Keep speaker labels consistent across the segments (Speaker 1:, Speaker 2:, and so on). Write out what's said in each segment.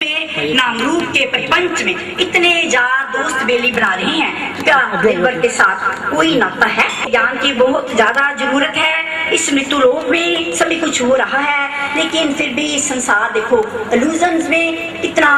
Speaker 1: में, नाम रूप के प्रपंच में इतने यार दोस्त बेली बना रहे हैं। क्या दिलबर के साथ कोई नाता है? ज्ञान की बहुत ज्यादा जरूरत है। इस मृत्यु लोक में सभी कुछ हो रहा है, लेकिन फिर भी संसार देखो इल्यूजन्स में इतना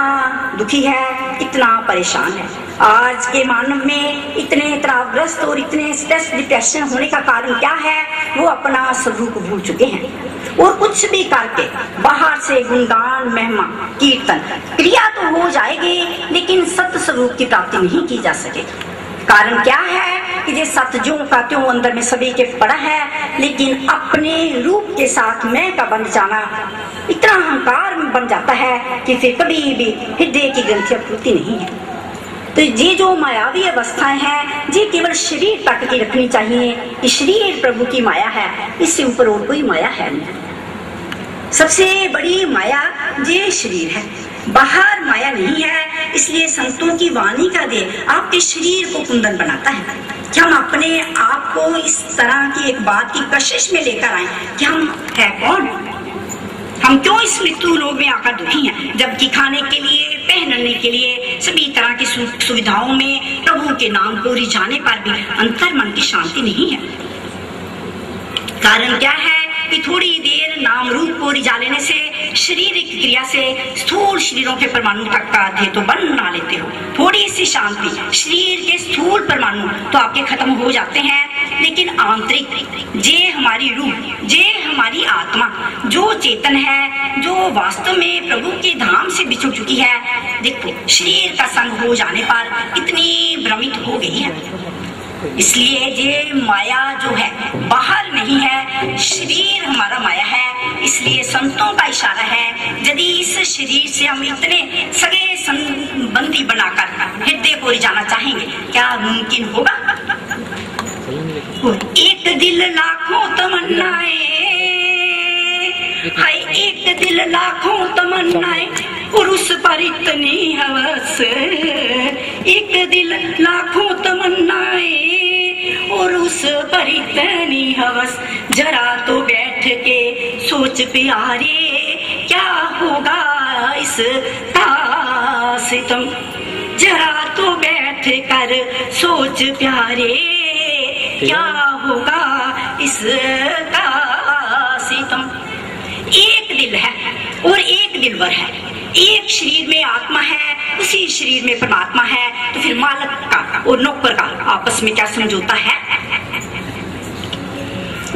Speaker 1: दुखी है, इतना परेशान है। आज के मानव में इतने तनावग्रस्त और इतने स्ट्रेस डिप्रेशन होने का कारण क्या है? वो अपना स्वरूप भूल चुके हैं और कुछ भी करके बाहर से गुणगान, महिमा, कीर्तन, क्रिया तो हो जाएगी, लेकिन सत्य स्वरूप की प्राप्ति नहीं की जा सकेगी। कारण क्या है कि ये सत्य ज्यों का त्यों अंदर में सभी के पड़ा है, लेकिन अपने रूप के साथ मैं का बंध जाना इतना अहंकार बन जाता है कि फिर कभी भी हृदय की ग्रंथियां खुलती नहीं है। तो ये जो मायावी अवस्थाएं हैं, ये केवल शरीर तक की रखनी चाहिए कि शरीर प्रभु की माया है, इससे ऊपर और कोई माया है नहीं। सबसे बड़ी माया ये शरीर है, बाहर माया नहीं है। इसलिए संतों की वाणी का दे आपके शरीर को कुंदन बनाता है कि हम अपने आप को इस तरह की एक बात की कशिश में लेकर आए कि हम है कौन, हम क्यों इस मृत्यु लोक में आकर दुखी हैं, जबकि खाने के लिए, पहनने के लिए, सभी तरह की सुविधाओं में प्रभु के नाम को रिझाने पर भी अंतर मन की शांति नहीं है। कारण क्या है कि थोड़ी देर नाम रूप को रिझा लेने से, शारीरिक क्रिया से स्थूल शरीरों के परमाणु तक का अध्यय तो बना लेते हो। थोड़ी सी शांति, शरीर के स्थूल परमाणु तो आपके खत्म हो जाते हैं, लेकिन आंतरिक जे हमारी रूह, जे हमारी आत्मा, जो चेतन है, जो वास्तव में प्रभु के धाम से बिछुड़ चुकी है, देखो शरीर का संग हो जाने पर इतनी भ्रमित हो गई है। इसलिए ये माया जो है बाहर नहीं है, शरीर हमारा माया है। इसलिए संतों का इशारा है, यदि इस शरीर से हम इतने सगे संबंधी बनाकर हृदय को रिझाना चाहेंगे, क्या मुमकिन होगा? एक दिल लाखों तमन्नाएं, हाय एक दिल लाखों तमन्नाएं और उस पर इतनी हवस। एक दिल लाखों तमन्नाएं और उस पर इतनी हवस। जरा तो बैठ के सोच प्यारे, क्या होगा इसका सितम। जरा तो बैठ कर सोच प्यारे, क्या होगा इसका सितम। एक दिल है और एक दिलवर है, एक शरीर में आत्मा है, उसी शरीर में परमात्मा है। तो फिर मालिक का और नौकर का आपस में क्या समझौता है?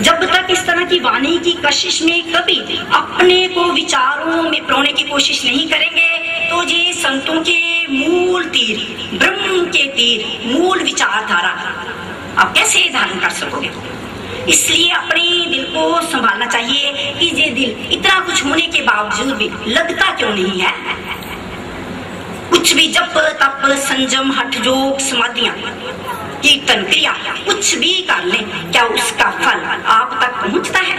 Speaker 1: जब तक इस तरह की वाणी की कशिश में कभी अपने को विचारों में परोने की कोशिश नहीं करेंगे, तो ये संतों के मूल तीर, ब्रह्म के तीर, मूल विचारधारा आप कैसे धारण कर सकोगे? इसलिए अपने दिल को संभालना चाहिए कि ये दिल इतना कुछ होने के बावजूद भी लगता क्यों नहीं है। कुछ भी जप तप संयम हठ योग समाधियां कीर्तन क्रिया कुछ भी कर ले, क्या उसका फल आप तक पहुंचता है?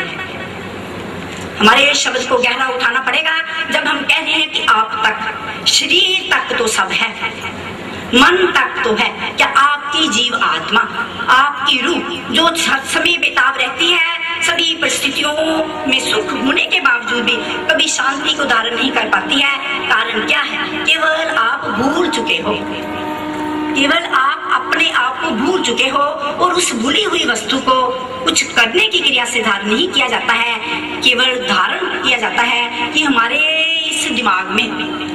Speaker 1: हमारे शब्द को गहरा उठाना पड़ेगा जब हम कह रहे हैं कि आप तक, शरीर तक तो सब है, मन तक तो है, क्या आपकी जीव आत्मा, आपकी रूह जो सभी बेताब रहती है, सभी परिस्थितियों में सुख होने के बावजूद भी कभी शांति को धारण नहीं कर पाती है? कारण क्या है? केवल आप भूल चुके हो, केवल आप अपने आप को भूल चुके हो और उस भूली हुई वस्तु को कुछ करने की क्रिया से धारण नहीं किया जाता है। केवल धारण किया जाता है कि हमारे इस दिमाग में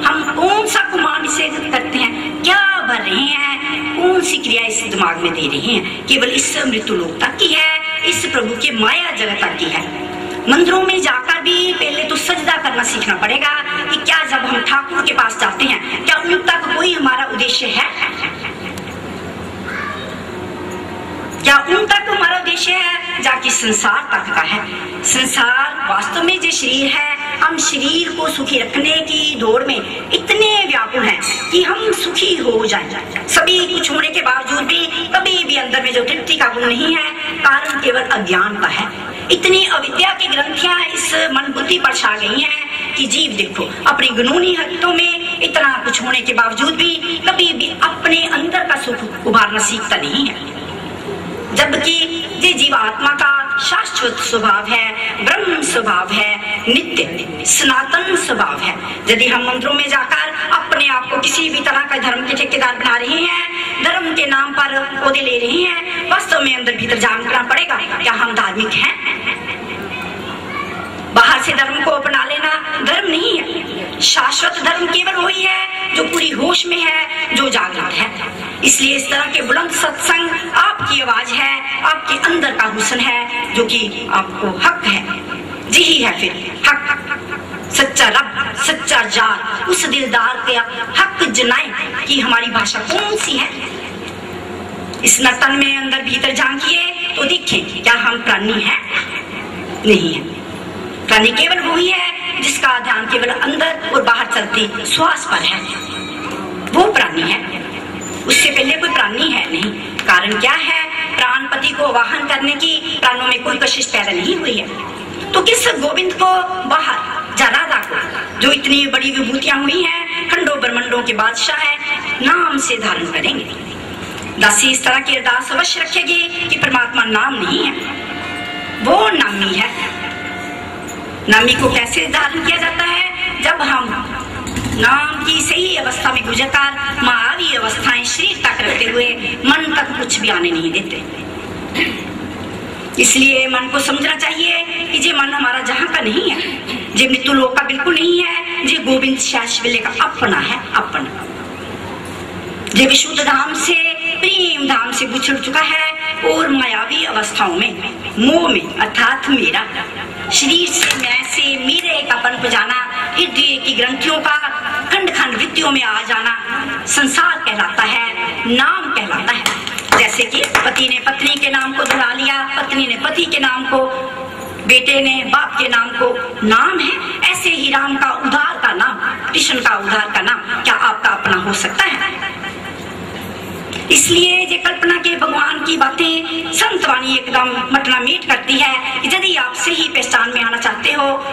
Speaker 1: हम कौन सा कुमान इसे करते हैं, क्या भर रहे हैं, कौन सी क्रिया इस दिमाग में दे रही हैं, केवल इस मृत्यु लोक तक की है, इस प्रभु के माया जगत तक की है। मंदिरों में जाकर भी पहले तो सजदा करना सीखना पड़ेगा कि क्या जब हम ठाकुर के पास जाते हैं, क्या उन तक कोई हमारा उद्देश्य है? क्या उन तक हमारा उद्देश्य है? जाके संसार तक का है। संसार वास्तव में जो शरीर है, हम शरीर को सुखी रखने की दौड़ में इतने व्याकुल हैं कि हम सुखी हो जाएं। सभी कुछ होने के बावजूद भी कभी भी अंदर में जो तृप्ति का गुण नहीं है, कारण केवल अज्ञान का है। इतनी अविद्या की ग्रंथियां इस मन बुद्धि पर छा गई हैं कि जीव देखो अपनी गुनूनी हरकतों में इतना कुछ होने के बावजूद भी कभी भी अपने अंदर का सुख उभारना सीखता नहीं है। जबकि ये जीव आत्मा का शाश्वत स्वभाव है, ब्रह्म स्वभाव है, नित्य सनातन स्वभाव है। यदि हम मंदिरों में जाकर को किसी भी तरह का धर्म के ठेकेदार बना रहे हैं, धर्म के नाम पर ओहदे ले रहे हैं। वास्तव में अंदर भीतर जानना पड़ेगा, क्या हम धार्मिक हैं? बाहर से धर्म को अपना लेना धर्म नहीं है। शाश्वत धर्म केवल वही है जो पूरी होश में है, जो जागृत है। इसलिए इस तरह के बुलंद सत्संग आपकी आवाज है, आपके अंदर का हुस्न है, जो कि आपको हक है। जी ही है फिर हक, सच्चा रब, सच्चा जार, उस दिलदार के हक जनाए कि हमारी भाषा कौन सी है। इस नतन में अंदर भीतर झांकिए तो देखें, क्या हम प्राणी हैं? नहीं है। प्राणी केवल वही है जिसका ध्यान केवल अंदर और बाहर चलती श्वास पर है, वो प्राणी है। उससे पहले कोई प्राणी है नहीं। कारण क्या है? प्राणपति को वाहन करने की प्राणों में कोई कशिश पैदा नहीं हुई है। तो किस गोविंद को बाहर, राधा को, जो इतनी बड़ी विभूतियां हुई हैं, खंडों ब्रह्मंडों के बादशाह है, नाम से धारण करेंगे? दासी इस तरह की अरदास अवश्य रखेगी कि परमात्मा नाम नहीं है, वो नामी है। नामी को कैसे धारण किया जाता है? जब हम नाम की सही अवस्था में गुजरकर महावी अवस्थाएं शरीर तक रखते हुए मन तक कुछ भी आने नहीं देते। इसलिए मन को समझना चाहिए कि ये मन हमारा जहां का नहीं है, ये मृत्यु लोक का बिल्कुल नहीं है, ये गोविंद शाश्वत का अपना है, अपना। ये विशुद्ध धाम से, प्रेम धाम से गुजर चुका है और मायावी अवस्थाओं में, मोह में, अर्थात मेरा शरीर से, मैं से, मेरे का पन को जाना, हृदय की ग्रंथियों का खंड खंड वृत्तियों में आ जाना संसार कहलाता है, नाम कहलाता है। जैसे कि पति ने पत्नी के नाम को दोहरा लिया, पत्नी ने पति के नाम को, बेटे ने बाप के नाम को, नाम है। ऐसे ही राम का उद्धार का नाम, कृष्ण का उद्धार का नाम क्या आपका अपना हो सकता है? इसलिए ये कल्पना के भगवान की बातें संतवाणी एकदम मटना मीट करती है। यदि आप सही पहचान में आना चाहते हो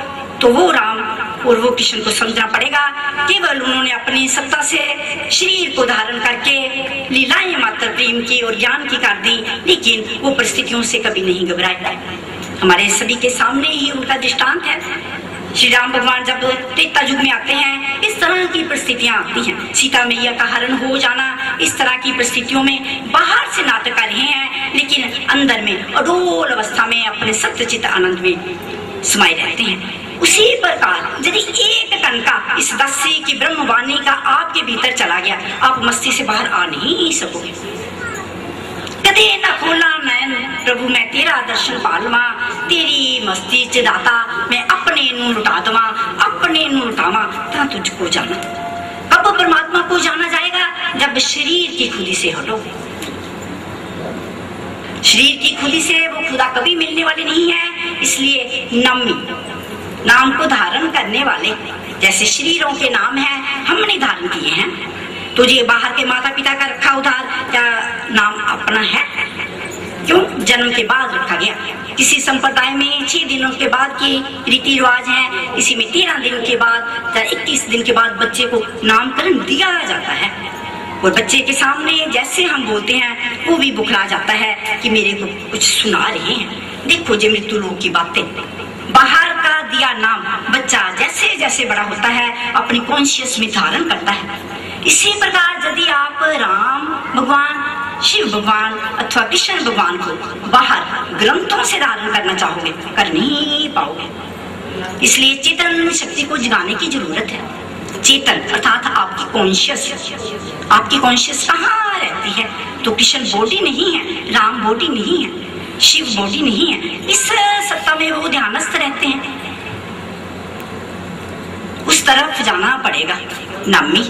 Speaker 1: तो वो राम और वो कृष्ण को समझना पड़ेगा। केवल उन्होंने अपनी सत्ता से शरीर को धारण करके लीलाएं मात्र प्रेम की और ज्ञान की कर दी, लेकिन वो परिस्थितियों से कभी नहीं घबराए। हमारे सभी के सामने ही उनका दृष्टांत है। श्री राम भगवान जब त्रेता युग में आते हैं, इस तरह की परिस्थितियां आती हैं। सीता मैया का हरण हो जाना, इस तरह की परिस्थितियों में बाहर से नाटक कर रहे हैं, लेकिन अंदर में अडोल अवस्था में अपने सत्यचित आनंद में समाये रहते हैं। उसी प्रकार यदि एक कण का इस दासी की ब्रह्मवाणी का आपके भीतर चला गया, आप मस्ती से बाहर आ नहीं सकोगे। कदे न खोला नैन प्रभु मैं तेरा दर्शन पालवा, तेरी मस्ती च दाता मैं अपने नू लुटा दवा, अपने नू लुटावा ता तुझको जाना। कब परमात्मा को जाना जाएगा? जब शरीर की खुदी से हटो। शरीर की खुदी से वो खुदा कभी मिलने वाली नहीं है। इसलिए नमी, नाम को धारण करने वाले, जैसे शरीरों के नाम है हमने धारण किए हैं, तो ये बाहर के माता पिता का रखा उधार क्या नाम अपना है? क्यों? जन्म के बाद रखा गया। किसी संप्रदाय में 6 दिनों के बाद की रीति रिवाज है, इसी में 13 दिन के बाद या 21 दिन के बाद बच्चे को नामकरण दिया जाता है। और बच्चे के सामने जैसे हम बोलते हैं वो भी बुखला जाता है कि मेरे को कुछ सुना रहे हैं। देखो ये मृत्यु लोक की बातें। बाहर का दिया नाम बच्चा जैसे जैसे बड़ा होता है अपनी कॉन्शियस में धारण करता है। इसी प्रकार यदि आप राम भगवान, शिव भगवान अथवा कृष्ण भगवान को बाहर ग्रंथों से धारण करना चाहोगे, कर नहीं पाओगे। इसलिए चेतन शक्ति को जगाने की जरूरत है। चेतन अर्थात आपकी कॉन्शियस, आपकी कॉन्शियस कहाँ रहती है? तो कृष्ण बॉडी नहीं है, राम बॉडी नहीं है, शिव बॉडी नहीं है। इस सत्ता में वो ध्यानस्थ रहते हैं, उस तरफ जाना पड़ेगा। नामी,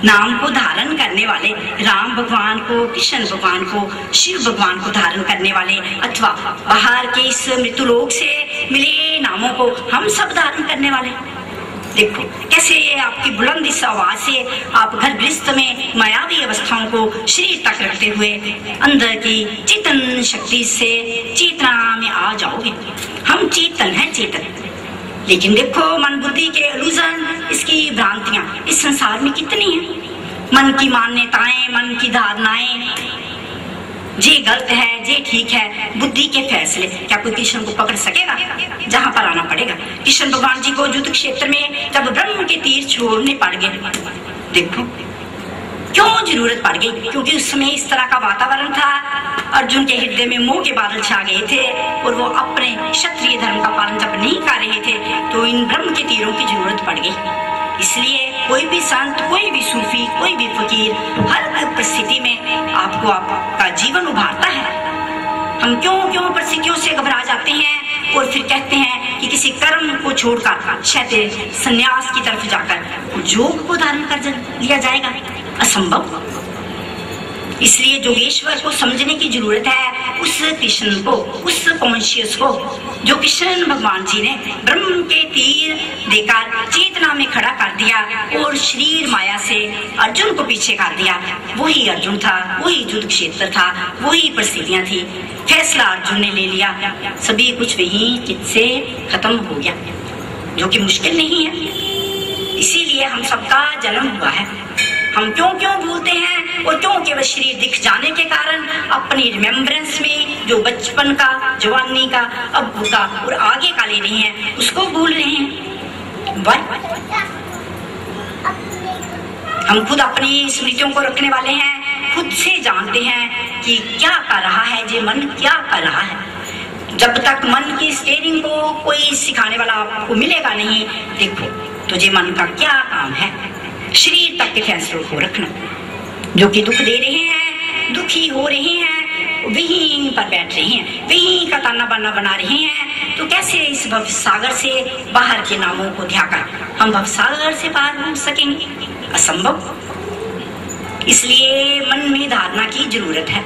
Speaker 1: नाम को धारण करने वाले, राम भगवान को, कृष्ण भगवान को, शिव भगवान को धारण करने वाले, अथवा बाहर के इस मृत्युलोक से मिले नामों को हम सब धारण करने वाले। देखो कैसे आपकी बुलंद इस आवाज से आप घर गृहस्थ में मायावी अवस्थाओं को शरीर तक रखते हुए अंदर की चेतन शक्ति से चेतना में आ जाओगे। हम चेतन हैं, चेतन। लेकिन देखो मन बुद्धि के इल्यूजन, इसकी भ्रांतियां इस संसार में कितनी हैं। मन की मान्यताएं, मन की धारणाएं, जे गलत है, जे ठीक है, बुद्धि के फैसले क्या कोई कृष्ण को पकड़ सकेगा? जहां पर आना पड़ेगा। कृष्ण भगवान जी को युद्ध क्षेत्र में जब ब्रह्म के तीर छोड़ने पड़ गए, देखो क्यों जरूरत पड़ गई, क्योंकि उस समय इस तरह का वातावरण था, अर्जुन के हृदय में मोह के बादल छा गए थे और वो अपने क्षत्रिय धर्म का पालन जब नहीं कर रहे थे तो इन ब्रह्म के तीरों की जरूरत पड़ गई। इसलिए कोई भी संत, कोई भी सूफी, कोई भी फकीर हर परिस्थिति में आपको आपका जीवन उभारता है। हम क्यों परिस्थितियों से घबरा जाते हैं और फिर कहते हैं कि किसी कर्म को छोड़कर शायद संन्यास की तरफ जाकर योग को धारण कर लिया जाएगा, असंभव। इसलिए योगेश्वर को समझने की जरूरत है, उस कृष्ण को, उस कॉन्शियस को जो कृष्ण भगवान जी ने ब्रह्म के तीर देकर चेतना में खड़ा कर दिया और शरीर माया से अर्जुन को पीछे कर दिया। वही अर्जुन था, वही युद्ध क्षेत्र था, वही परिस्थितियां थी। फैसला अर्जुन ने ले लिया, सभी कुछ वही चित्त से खत्म हो गया, जो कि मुश्किल नहीं है। इसीलिए हम सबका जन्म हुआ है। हम क्यों भूलते हैं और क्यों केवल शरीर दिख जाने के कारण अपनी रिमेम्बरेंस में जो बचपन का, जवानी का, अब का और आगे का ले रहे हैं उसको भूल रहे हैं। हम खुद अपनी स्मृतियों को रखने वाले हैं, खुद से जानते हैं कि क्या कर रहा है जे मन, क्या कर रहा है। जब तक मन की स्टीयरिंग को कोई सिखाने वाला आपको मिलेगा नहीं, देखो तो जे मन का क्या काम है, शरीर तक के फैसलों को रखना। जो कि दुख दे रहे हैं, दुखी हो रहे हैं, वहीं पर बैठ रहे हैं, वहीं का ताना बाना बना रहे हैं, तो कैसे इस भव सागर से बाहर के नामों को ध्याकर हम भव सागर से पार हो सकेंगे? असंभव। इसलिए मन में धारणा की जरूरत है।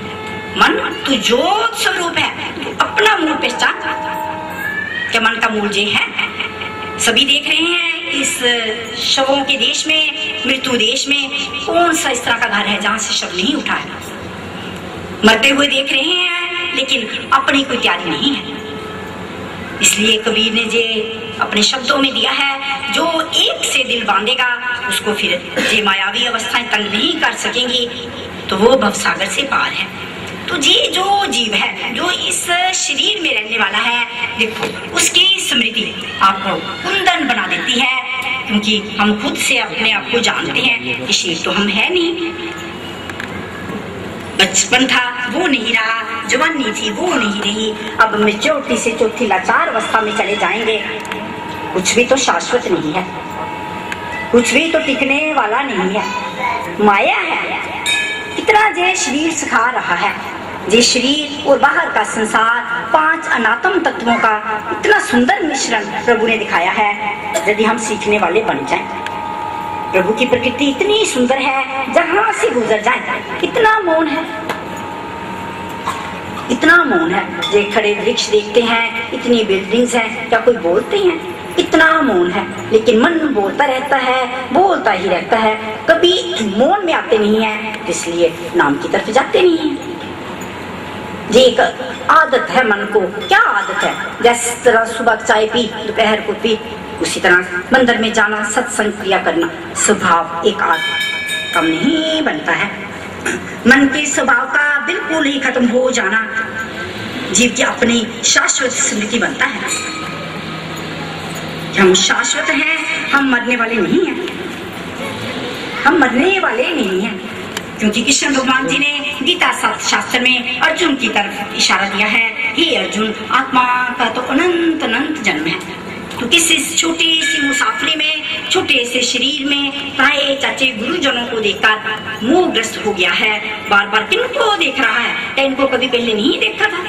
Speaker 1: मन तो ज्योत स्वरूप है, तो अपना मूल पहचान। क्या मन का मूल ये है? सभी देख रहे हैं इस शवों के देश में, मृत्यु देश में कौन सा इस तरह का घर है जहां से शव नहीं उठा है। मरते हुए देख रहे हैं लेकिन अपनी कोई तैयारी नहीं है। इसलिए कबीर ने जे अपने शब्दों में दिया है, जो एक से दिल बांधेगा उसको फिर जे मायावी अवस्थाएं तंग नहीं कर सकेंगी, तो वो भवसागर से पार है। तो ये जो जीव है, जो इस शरीर में रहने वाला है, देखो उसकी स्मृति आपको कुंदन बना देती है, क्योंकि हम खुद से अपने आप को जानते हैं कि शरीर तो हम है नहीं। बचपन था वो नहीं रहा, जवानी थी वो नहीं रही, अब मैच्योरिटी से चौथी लाचार अवस्था में चले जाएंगे। कुछ भी तो शाश्वत नहीं है, कुछ भी तो टिकने वाला नहीं है, माया है। कितना जे शरीर सिखा रहा है, जे शरीर और बाहर का संसार, 5 अनात्म तत्वों का इतना सुंदर मिश्रण प्रभु ने दिखाया है। यदि हम सीखने वाले बन जाएं, प्रभु की प्रकृति इतनी सुंदर है, जहां से गुजर जाए कितना मौन है, इतना मौन है। जे खड़े वृक्ष देखते हैं, इतनी बिल्डिंग्स हैं, क्या कोई बोलते हैं? इतना मौन है, लेकिन मन बोलता रहता है, बोलता ही रहता है, कभी मौन में आते नहीं है, इसलिए नाम की तरफ जाते नहीं है। ये एक आदत है मन को। क्या आदत है? जैसे तरह सुबह चाय पी, दोपहर को पी, उसी तरह मंदिर में जाना, सत्संग क्रिया करना, स्वभाव एक आदत कम नहीं बनता है। मन के स्वभाव का बिल्कुल ही खत्म हो जाना जीव की अपनी शाश्वत स्मृति बनता है। हम शाश्वत हैं, हम मरने वाले नहीं हैं, हम मरने वाले नहीं हैं, क्योंकि कृष्ण भगवान जी ने गीता शास्त्र में अर्जुन की तरफ इशारा दिया है, हे अर्जुन, आत्मा का तो अनंत अनंत जन्म है। तो किसी छोटी सी मुसाफरी में, छोटे से शरीर में प्राय चाचे गुरुजनों को देखकर मोहग्रस्त हो गया है। बार बार किनको देख रहा है? क्या इनको कभी पहले नहीं देखा था?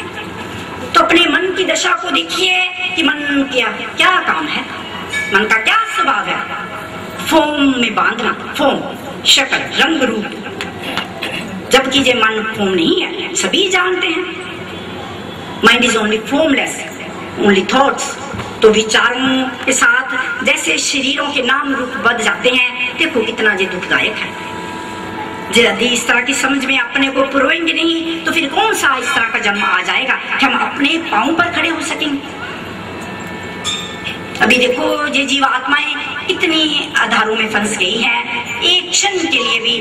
Speaker 1: तो अपने मन की दशा को देखिए कि मन क्या काम है, मन का क्या स्वभाव है। फोम में बांधना, फोम शक्ल रंग रूप, जबकि ये मन फोम नहीं है, सभी जानते हैं। Mind is only formless, only thoughts. तो विचारों के साथ जैसे शरीरों के नाम रूप बद जाते हैं, देखो कितना ये दुखदायक है। यदि इस तरह की समझ में अपने को पुरोएंगे नहीं, तो फिर कौन सा इस तरह का जन्म आ जाएगा कि हम अपने पांव पर खड़े हो सकेंगे। अभी देखो ये जीव आत्माएं इतनी आधारों में फंस गई है, एक क्षण के लिए भी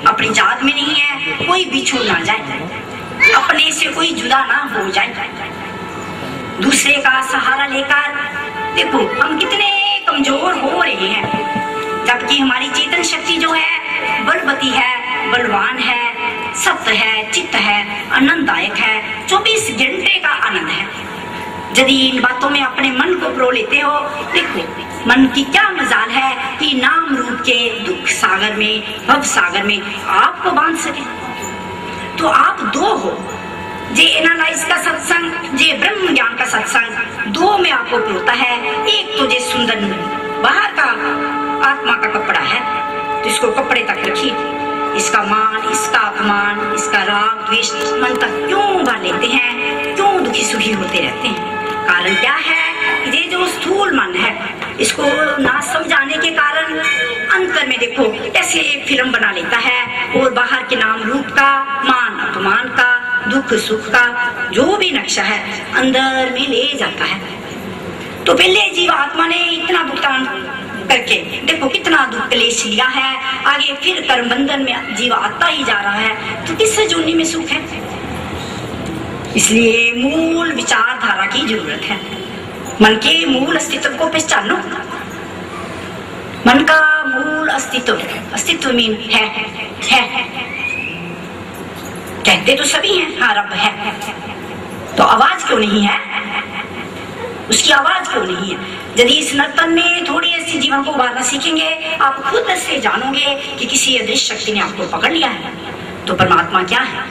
Speaker 1: अपनी जात में नहीं है, कोई भी छोड़ ना जाए। अपने से कोई जुदा ना हो जाए। दूसरे का सहारा लेकर देखो हम कितने कमजोर हो रहे हैं, जबकि हमारी चेतन शक्ति जो है बलवती है, बलवान है, सत्य है, चित्त है, आनंददायक है, 24 घंटे का आनंद है। यदि इन बातों में अपने मन को प्रो लेते हो, देखो मन की क्या मजाल है कि नाम रूप के दुख सागर में, भव सागर में आपको बांध सके। तो आप दो हो, जे एनालाइज का सत्संग, जे ब्रह्म ज्ञान का सत्संग, दो में आपको प्रोता है। एक तो जे सुंदर बाहर का आत्मा का कपड़ा है, तो इसको कपड़े तक रखिए। इसका मान, इसका अपमान, इसका राग द्वेष मन तक क्यों भर लेते हैं, क्यों दुखी सुखी होते रहते हैं? कारण क्या है? ये जो स्थूल मन है, इसको ना समझाने के कारण अंतर में देखो कैसे फिल्म बना लेता है, और बाहर के नाम रूप का, मान अपमान का, दुख सुख का जो भी नक्शा है अंदर में ले जाता है। तो पहले जीव आत्मा ने इतना भुगतान करके देखो कितना दुख क्लेश लिया है, आगे फिर कर्म बंधन में जीव आता ही जा रहा है, तो किस जोनी में सुख है? इसलिए मूल विचारधारा की जरूरत है। मन के मूल अस्तित्व को पहचानो। मन का मूल अस्तित्व मीन है कहते तो सभी हैं, हाँ रब है, तो आवाज क्यों नहीं है? उसकी आवाज क्यों नहीं है? यदि इस नर्तन में थोड़ी ऐसी जीवन को उभारना सीखेंगे, आप खुद से जानोगे कि किसी अदृश्य शक्ति ने आपको पकड़ लिया है। तो परमात्मा क्या है?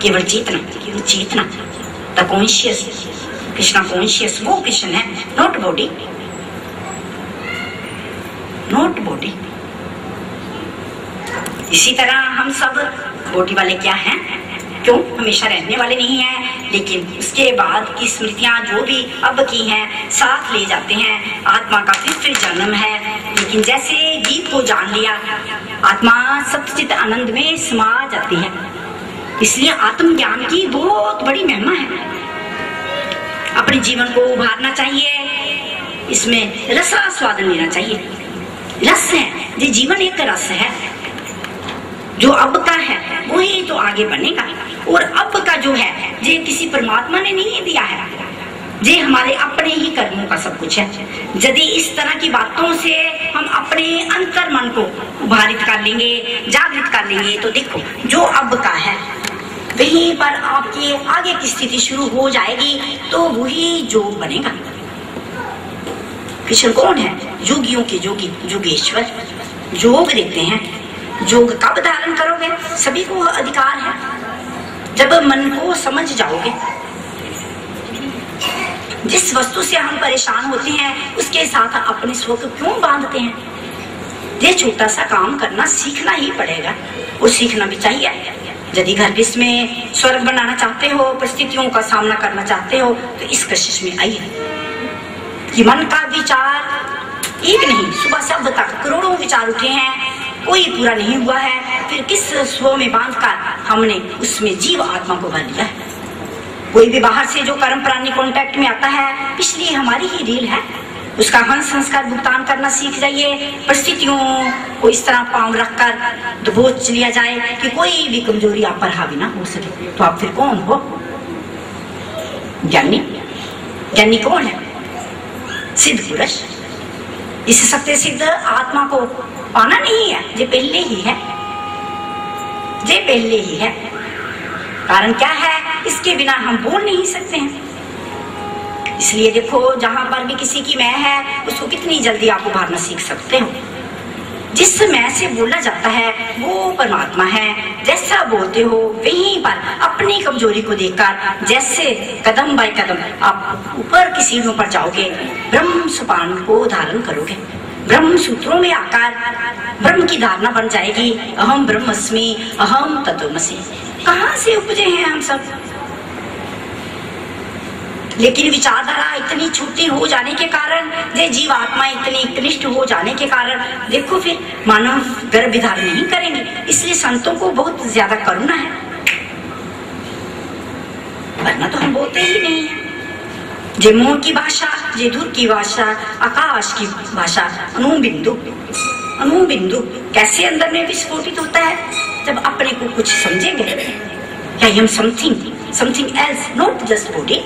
Speaker 1: केवल चेतना, केवल चेतना, द कॉन्शियस, कृष्णा कॉन्शियस, वो कृष्ण है, नॉट बॉडी, नॉट बॉडी। इसी तरह हम सब बॉडी वाले क्या हैं? क्यों? हमेशा रहने वाले नहीं हैं, लेकिन उसके बाद की स्मृतियां जो भी अब की हैं साथ ले जाते हैं। आत्मा का फिर जन्म है, लेकिन जैसे जीव को जान लिया, आत्मा सच्चित आनंद में समा जाती है। इसलिए आत्मज्ञान की बहुत बड़ी महिमा है। अपने जीवन को उभारना चाहिए, इसमें रसास्वादन लेना चाहिए। रस है, ये जीवन एक रस है, जो अब का है वही तो आगे बनेगा, और अब का जो है ये किसी परमात्मा ने नहीं दिया है, ये हमारे अपने ही कर्मों का सब कुछ है। यदि इस तरह की बातों से हम अपने अंतर मन को उभारित कर लेंगे, जागृत कर लेंगे, तो देखो जो अब का है वहीं पर आपकी आगे की स्थिति शुरू हो जाएगी, तो वही जो बनेगा। कृष्ण कौन है? योगियों के योगी, योगेश्वर, योग देते हैं। योग कब धारण करोगे? सभी को अधिकार है, जब मन को समझ जाओगे। जिस वस्तु से हम परेशान होते हैं उसके साथ अपने स्व को क्यों बांधते हैं? ये छोटा सा काम करना सीखना ही पड़ेगा, और सीखना भी चाहिए। यदि घर में स्वर्ग बनाना चाहते हो, परिस्थितियों का सामना करना चाहते हो, तो इस कशिश में आइए कि मन का विचार एक नहीं, सुबह सब तक करोड़ों विचार उठे हैं, कोई पूरा नहीं हुआ है, फिर किस स्व में बांधकर हमने उसमें जीव आत्मा को भर लिया है। कोई भी बाहर से जो कर्म प्राणी कांटेक्ट में आता है, इसलिए हमारी ही रील है, उसका हंस संस्कार भुगतान करना सीख जाइए। परिस्थितियों को इस तरह पांव रखकर दबोच लिया जाए कि कोई भी कमजोरी आप पर हावी ना हो सके, तो आप फिर कौन हो? ज्ञानी। ज्ञानी कौन है? सिद्ध पुरुष। इस सत्य सिद्ध आत्मा को पाना नहीं है, ये पहले ही है, ये पहले ही है। कारण क्या है? इसके बिना हम बोल नहीं सकते हैं। इसलिए देखो जहां पर भी किसी की मैं है, उसको कितनी जल्दी आप उभारना सीख सकते हो। जिस मैं से बोला जाता है वो परमात्मा है। जैसा बोलते हो वहीं पर अपनी कमजोरी को देखकर जैसे कदम बाय कदम आप ऊपर की सीढ़ियों पर जाओगे, ब्रह्म सोपान को धारण करोगे, ब्रह्म सूत्रों में आकर ब्रह्म की धारणा बन जाएगी। अहम ब्रह्मस्मि, अहम तत्वमसि। कहां से उपजे हैं हम सब? लेकिन विचारधारा इतनी छोटी हो जाने के कारण, ये जीव आत्मा इतनी एकनिष्ठ हो जाने के कारण, देखो फिर मानव गर्भ धारण नहीं करेंगे। इसलिए संतों को बहुत ज्यादा करुणा है, वरना तो हम बोलते ही नहीं है। जे मोह की भाषा, जे दूर की भाषा, आकाश की भाषा, अणुबिंदु। अणुबिंदु कैसे अंदर में विस्फोटित होता है? जब अपने को कुछ समझेंगे, क्या हम something something else, not just body.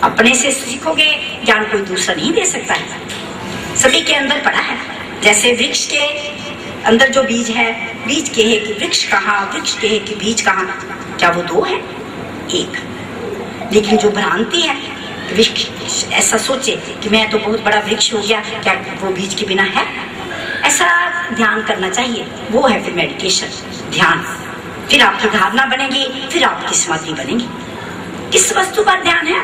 Speaker 1: अपने से सीखोगे, ज्ञान कोई दूसरा नहीं दे सकता है, सभी के अंदर पड़ा है। जैसे वृक्ष के अंदर जो बीज है, बीज कहे कि वृक्ष कहाँ, वृक्ष कहे कि बीज कहाँ, क्या वो दो है? एक। लेकिन जो भ्रांति है, वृक्ष ऐसा सोचे कि मैं तो बहुत बड़ा वृक्ष हो गया, क्या वो बीज के बिना है? ऐसा ध्यान करना चाहिए, वो है फिर मेडिटेशन, ध्यान। फिर आपकी धारणा बनेगी, फिर आपकी समाधि बनेगी। किस वस्तु पर ध्यान है?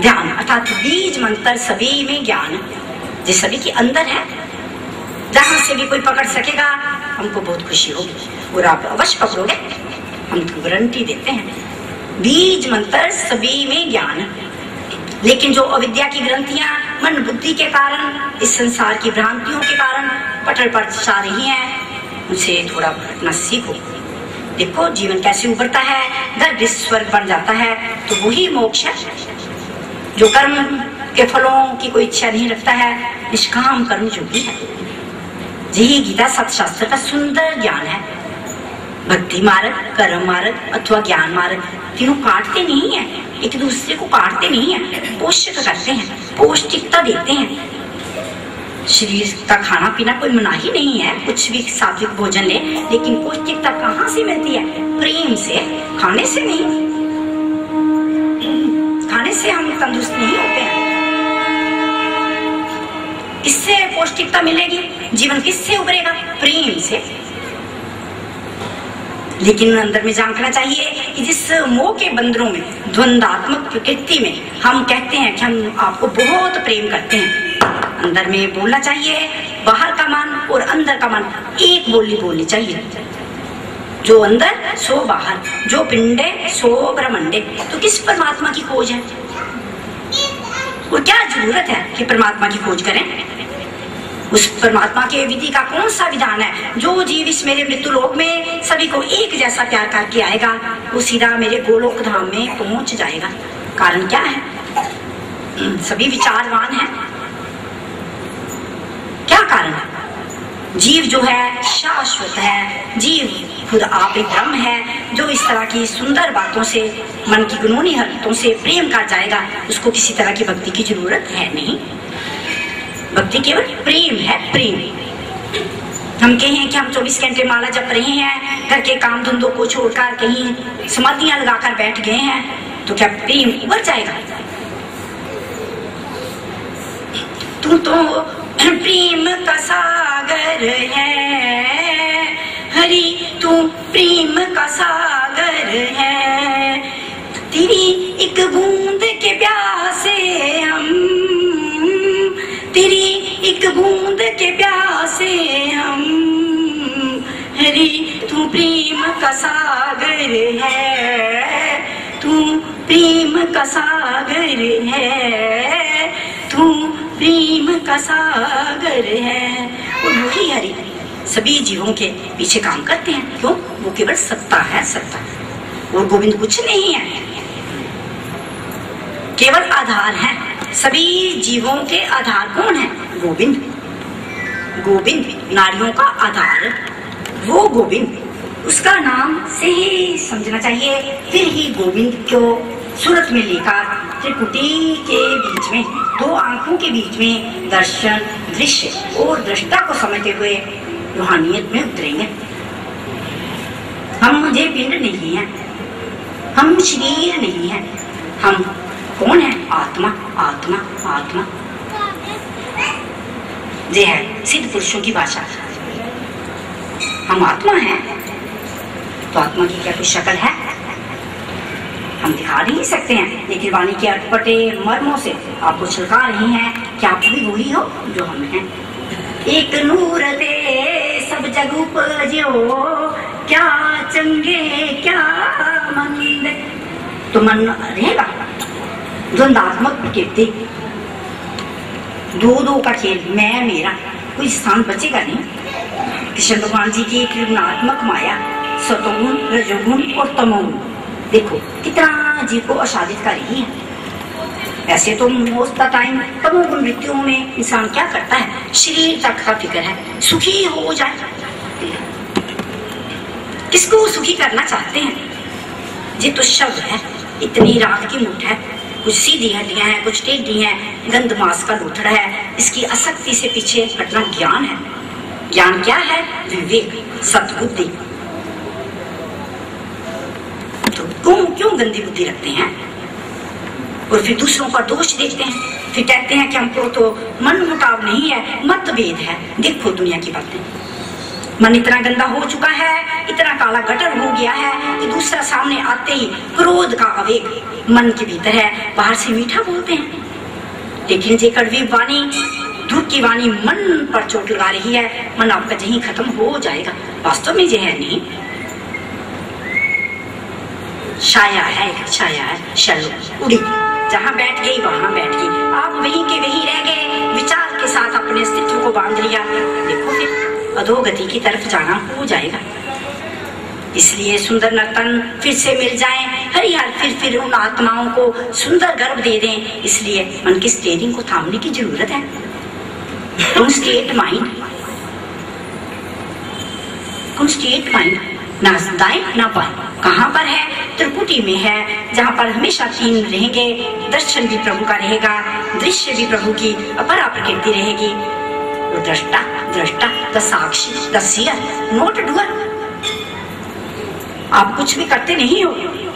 Speaker 1: ध्यान अर्थात बीज मंत्र सभी में ज्ञान, जो सभी के अंदर है, जहां से भी कोई पकड़ सकेगा हमको बहुत खुशी होगी, और आप अवश्य पकड़ोगे, हम तो गारंटी देते हैं। बीज मंत्र सभी में ज्ञान, लेकिन जो अविद्या की ग्रंथियां मन बुद्धि के कारण, इस संसार की भ्रांतियों के कारण पटल पर जा रही हैं, उनसे थोड़ा भटकना सीखो। देखो जीवन कैसे उभरता है, दर्द स्वर्ग बन जाता है, तो वही मोक्ष है। जो कर्म के फलों की कोई इच्छा नहीं रखता है, निष्काम कर्म जो भी है, यही गीता सत्शास्त्र का सुंदर ज्ञान है। भक्ति मार्ग, कर्म मार्ग अथवा ज्ञान मार्ग, तीनों काटते नहीं है, एक दूसरे को काटते नहीं है, पोषक करते हैं, पौष्टिकता देते हैं। शरीर का खाना पीना कोई मनाही नहीं है, कुछ भी सात्विक भोजन ले, लेकिन पौष्टिकता कहाँ से मिलती है? प्रेम से, खाने से नहीं। खाने से हम तंदुरुस्त नहीं होते हैं। किससे पौष्टिकता मिलेगी? जीवन किससे उभरेगा? प्रेम से। लेकिन अंदर में जानना चाहिए कि जिस मोह के बंदरों में, द्वंद्वात्मक प्रकृति में हम कहते हैं कि हम आपको बहुत प्रेम करते हैं, अंदर में बोलना चाहिए बाहर का मन और अंदर का मन एक बोली बोलनी चाहिए। जो अंदर सो बाहर, जो पिंडे सो ब्रह्मंडे। तो किस परमात्मा की खोज है? और क्या जरूरत है कि परमात्मा की खोज करें? उस परमात्मा के विधि का कौन सा विधान है? जो जीव इस मेरे मृत्यु लोक में सभी को एक जैसा प्यार करके आएगा, वो सीधा मेरे गोलोक धाम में पहुंच जाएगा। कारण क्या है? सभी विचारवान हैं। क्या कारण है? जीव जो है शाश्वत है, जीव खुद आप एक ब्रह्म है। जो इस तरह की सुंदर बातों से, मन की गुनगुनी हरकतों से प्रेम कर जाएगा, उसको किसी तरह की भक्ति की जरूरत है नहीं। भक्ति केवल प्रेम है, प्रेम। हम कहें कि हम 24 घंटे माला जप रहे हैं, घर के काम धंधों को छोड़कर कहीं समाधियां लगाकर बैठ गए हैं, तो क्या प्रेम उभर जाएगा? तू तो प्रेम का सागर है हरि, तू प्रेम का सागर है। तेरी एक बूंद के प्यासे हम, तेरी एक बूंद के प्यासे हम, हरि तू प्रेम का सागर है, तू प्रेम का सागर है, तू प्रेम का सागर है। और वही हरि सभी जीवों के पीछे काम करते हैं। क्यों? वो केवल सत्ता है, सत्ता, और गोविंद कुछ नहीं है, केवल आधार है। सभी जीवों के आधार कौन है? गोविंद। गोविंद नारियों का आधार, वो गोविंद, उसका नाम से ही समझना चाहिए। फिर ही गोविंद को सूरत में लेकर त्रिपुटी के बीच में, दो आंखों के बीच में दर्शन, दृश्य और दृष्टा को समझते हुए रूहानियत में उतरेंगे। हम मुझे पिंड नहीं है, हम शरीर नहीं है, हम कौन है? आत्मा, आत्मा, आत्मा। ये है सिद्ध पुरुषों की भाषा। हम आत्मा हैं, तो आत्मा की क्या कोई शक्ल है? हम दिखा नहीं सकते हैं, लेकिन वाणी के अटपटे मर्मों से आपको छिलका रही हैं कि आप भी वही हो जो हम हैं। एक नूर दे सब जग उपजो, क्या चंगे क्या मंद। तो मन रहेगा द्वंदात्मक प्रकृति, दो का खेल, मैं मेरा, कोई स्थान बचेगा नहीं। कृष्ण भगवान जी की त्रिगुणात्मक माया, सतोगुण, रजोगुण और तमोगुण, देखो कितना जीव को आसादित कर रही है। ऐसे तो मोस्ट द टाइम तमोगुण वृत्तियों में इंसान क्या करता है? शरीर तक का फिक्र है, सुखी हो जाए। किसको सुखी करना चाहते हैं? ये तो शव है, इतनी राख की मुठ है, कुछ सीधी हड्डियां हैं, कुछ टेढ़ी हैं, गंद मांस का लोथड़ा है। इसकी आसक्ति से पीछे हटना ज्ञान है। ज्ञान क्या है? विवेक, सद्बुद्धि। तो क्यों गंदी बुद्धि रखते हैं और फिर दूसरों का दोष देखते हैं, फिर कहते हैं कि हमको तो मन मुटाव नहीं है, मतभेद है। देखो दुनिया की बातें, मन इतना गंदा हो चुका है, इतना काला गटर हो गया है कि दूसरा सामने आते ही क्रोध का आवेग मन के भीतर है, बाहर से मीठा बोलते हैं, लेकिन जे कड़वी वाणी, दुख की वाणी मन पर चोट लगा रही है, मन आपका यहीं खत्म हो जाएगा। वास्तव में ये है नहीं, छाया है, छाया है, शैलो उड़ी, जहां बैठ गई वहां बैठ गई, आप वहीं के वहीं रह गए, विचार के साथ अपने अस्तित्व को बांध लिया। देखो फिर अधोगति की तरफ जाना हो जाएगा। इसलिए सुंदर नर्तन फिर से मिल जाएं, हरिहर फिर उन आत्माओं को सुंदर गर्भ दे दें। इसलिए मन की स्टेयरिंग को थामने की जरूरत है। स्टेट माइंड, ना दाएं ना बाएं, कहाँ पर है? त्रिपुटी में है, जहाँ पर हमेशा तीन रहेंगे। दर्शन भी प्रभु का रहेगा, दृश्य भी प्रभु की अपरा प्रकृति रहेगी। दृष्टा, दृष्टा, द साक्षी, द सीयर, नोट डूअर। आप कुछ भी करते नहीं हो,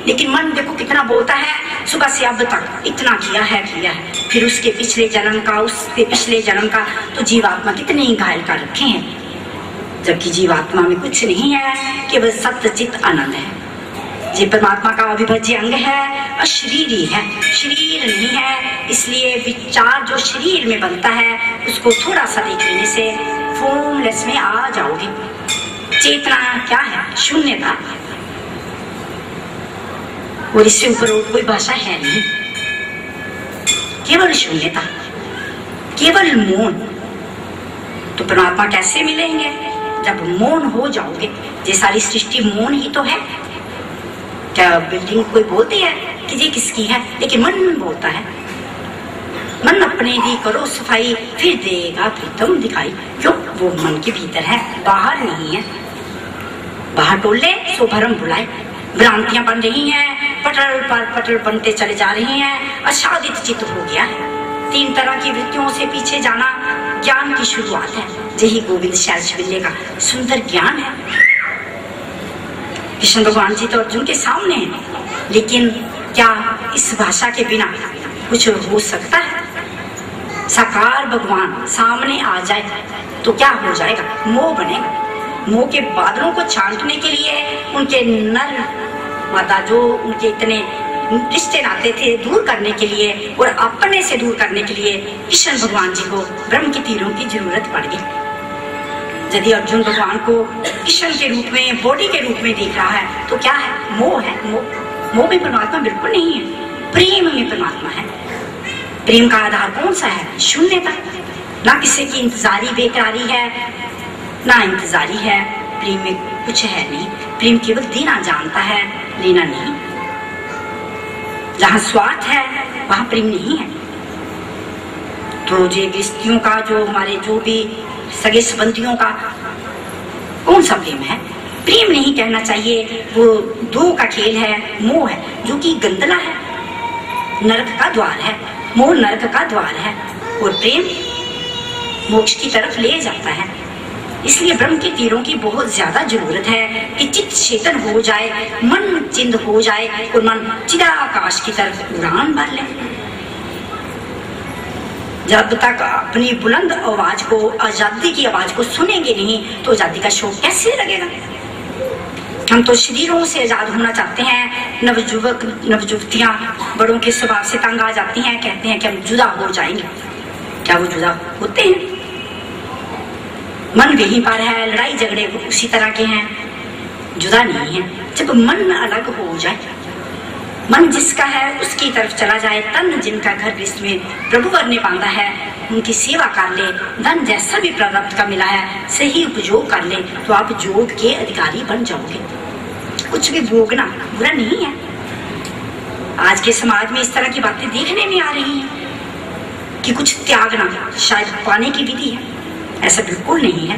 Speaker 1: लेकिन मन देखो कितना बोलता है, सुबह से अब तक इतना किया है। फिर उसके पिछले जन्म का, उसके पिछले जन्म का तो जीवात्मा कितने ही घायल कर रखे हैं, जबकि जीवात्मा में कुछ नहीं है, केवल सत्य चित्त आनंद है। ये परमात्मा का अविभाज्य अंग है, अशरीरी है, शरीर नहीं है। इसलिए विचार जो शरीर में बनता है, उसको थोड़ा सा देख लेने से फॉर्मलेस में आ जाओगे। चेतना क्या है? शून्यता, और इससे ऊपर और कोई भाषा है नहीं, केवल शून्यता, केवल मौन। तो परमात्मा कैसे मिलेंगे? जब मौन हो जाओगे। ये सारी सृष्टि मौन ही तो है। क्या बिल्डिंग कोई बोलती है कि ये किसकी है? लेकिन मन बोलता है। मन अपने दी करो सफाई, फिर देगा प्रीतम दिखाई। क्यों? वो मन के भीतर है, बाहर नहीं है। बाहर टोले सो भरम बुलाए, भ्रांतियां बन रही हैं, पटल पर पटल बनते चले जा रहे हैं, आच्छादित चित्त हो गया है। 3 तरह की वृत्तियों से पीछे जाना ज्ञान की शुरुआत है। यही गोविंद शैलशिले का सुंदर ज्ञान है। कृष्ण भगवान जी तो अर्जुन के सामने हैं, लेकिन क्या इस भाषा के बिना कुछ हो सकता है? साकार भगवान सामने आ जाए तो क्या हो जाएगा? मोह बनेगा। मोह के बादलों को छांटने के लिए उनके नर माता जो उनके इतने रिश्ते नाते थे दूर करने के लिए और अपने से दूर करने के लिए कृष्ण भगवान जी को ब्रह्म के तीरों की जरूरत पड़ गई। यदि अर्जुन भगवान को कृष्ण के रूप में, बॉडी के रूप में देख रहा है तो क्या है? मोह है। मोह में परमात्मा बिल्कुल नहीं है, प्रेम में परमात्मा है। प्रेम का आधार कौन सा है? शून्यता। ना किसी की इंतजारी बेकरारी है, ना इंतजारी है। प्रेम में कुछ है नहीं। प्रेम केवल देना जानता है, लेना नहीं। जहाँ स्वार्थ है वहाँ प्रेम नहीं है। तो ये गृहस्थियों का, जो हमारे जो भी सगे संबंधियों का कौन सा प्रेम है? प्रेम नहीं कहना चाहिए, वो दो का खेल है। मोह है जो कि गंदला है, नरक का द्वार है। मोह नरक का द्वार है और प्रेम मोक्ष की तरफ ले जाता है। इसलिए ब्रह्म के तीरों की बहुत ज्यादा जरूरत है कि चित्त चेतन हो जाए, मन चिंद हो जाए और मन चिदाकाश की तरफ उड़ान भर ले। जब तक अपनी बुलंद आवाज को, आजादी की आवाज को सुनेंगे नहीं तो आजादी का शौक कैसे लगेगा? हम तो शरीरों से आजाद होना चाहते हैं। नवयुवक नवयुवतियां बड़ों के स्वभाव से तंग आ जाती हैं, कहते हैं कि हम जुदा हो जाएंगे। क्या वो जुदा होते हैं? मन वहीं पर है, लड़ाई झगड़े उसी तरह के हैं, जुदा नहीं है। जब मन अलग हो जाए, मन जिसका है उसकी तरफ चला जाए, तन जिनका घर गृहस्थ में प्रभु वर ने बांधा है उनकी सेवा कर ले, धन जैसा भी प्रारब्ध का मिला है सही उपयोग कर ले, तो आप योग के अधिकारी बन जाओगे। कुछ भी भोगना बुरा नहीं है। आज के समाज में इस तरह की बातें देखने में आ रही हैं कि कुछ त्यागना शायद पाने की विधि है। ऐसा बिल्कुल नहीं है।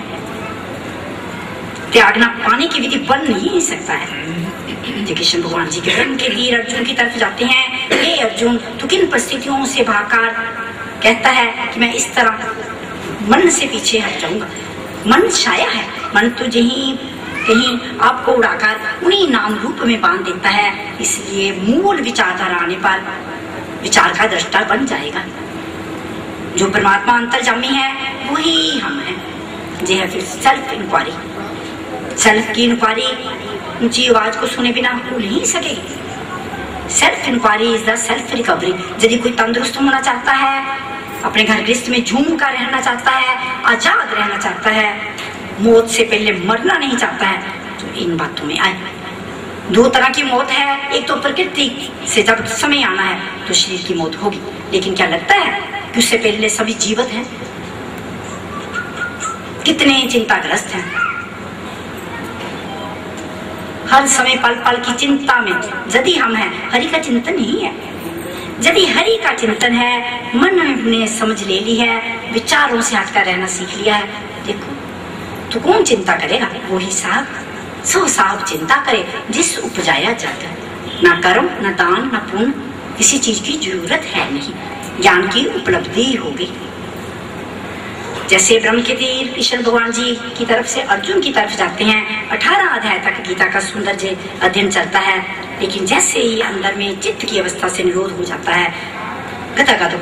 Speaker 1: त्यागना पाने की विधि बन नहीं सकता है। जय कृष्ण भगवान जी के ब्रह्म के तीर अर्जुन की तरफ जाते हैं। हे अर्जुन, तू किन परिस्थितियों से भागकर कहता है कि मैं इस तरह मन से पीछे हट जाऊंगा? मन छाया है, मन तुझे ही कहीं आपको उड़ाकर उन्हीं नाम रूप में बांध देता है। इसलिए मूल विचारधारा आने पर विचार का दृष्टा बन जाएगा। जो परमात्मा अंतर्जामी है वही हम हैं। ये है फिर सेल्फ इंक्वायरी। सेल्फ की इंक्वायरी ऊंची आवाज को सुने बिना हो नहीं सकेगी। Self inquiry is the self recovery. यदि कोई तंदुरुस्त होना चाहता है, अपने घर गृहस्थ में झूम कर रहना चाहता है, आजाद रहना चाहता है, मौत से पहले मरना नहीं चाहता है, तो इन बातों में आए। दो तरह की मौत है। एक तो प्रकृति से जब समय आना है तो शरीर की मौत होगी, लेकिन क्या लगता है कि उससे पहले सभी जीवित हैं? कितने चिंताग्रस्त हैं, हर समय पल पल की चिंता में। यदि हम हैं, हरि का चिंतन नहीं है। यदि हरि का चिंतन है, मन ने समझ ले ली है, विचारों से हटकर रहना सीख लिया है, देखो तो कौन चिंता करेगा? वही साहब, सो साहब चिंता करे जिस उपजाया जाता। ना कर्म, न दान, न पुण्य, किसी चीज की जरूरत है नहीं, ज्ञान की उपलब्धि होगी। जैसे ब्रह्म के तीर कृष्ण भगवान जी की तरफ से अर्जुन की तरफ जाते हैं। 18 अध्याय तक गीता का सुंदर अध्ययन चलता है, लेकिन जैसे ही अंदर में चित्त की अवस्था से निरोध हो जाता है, गता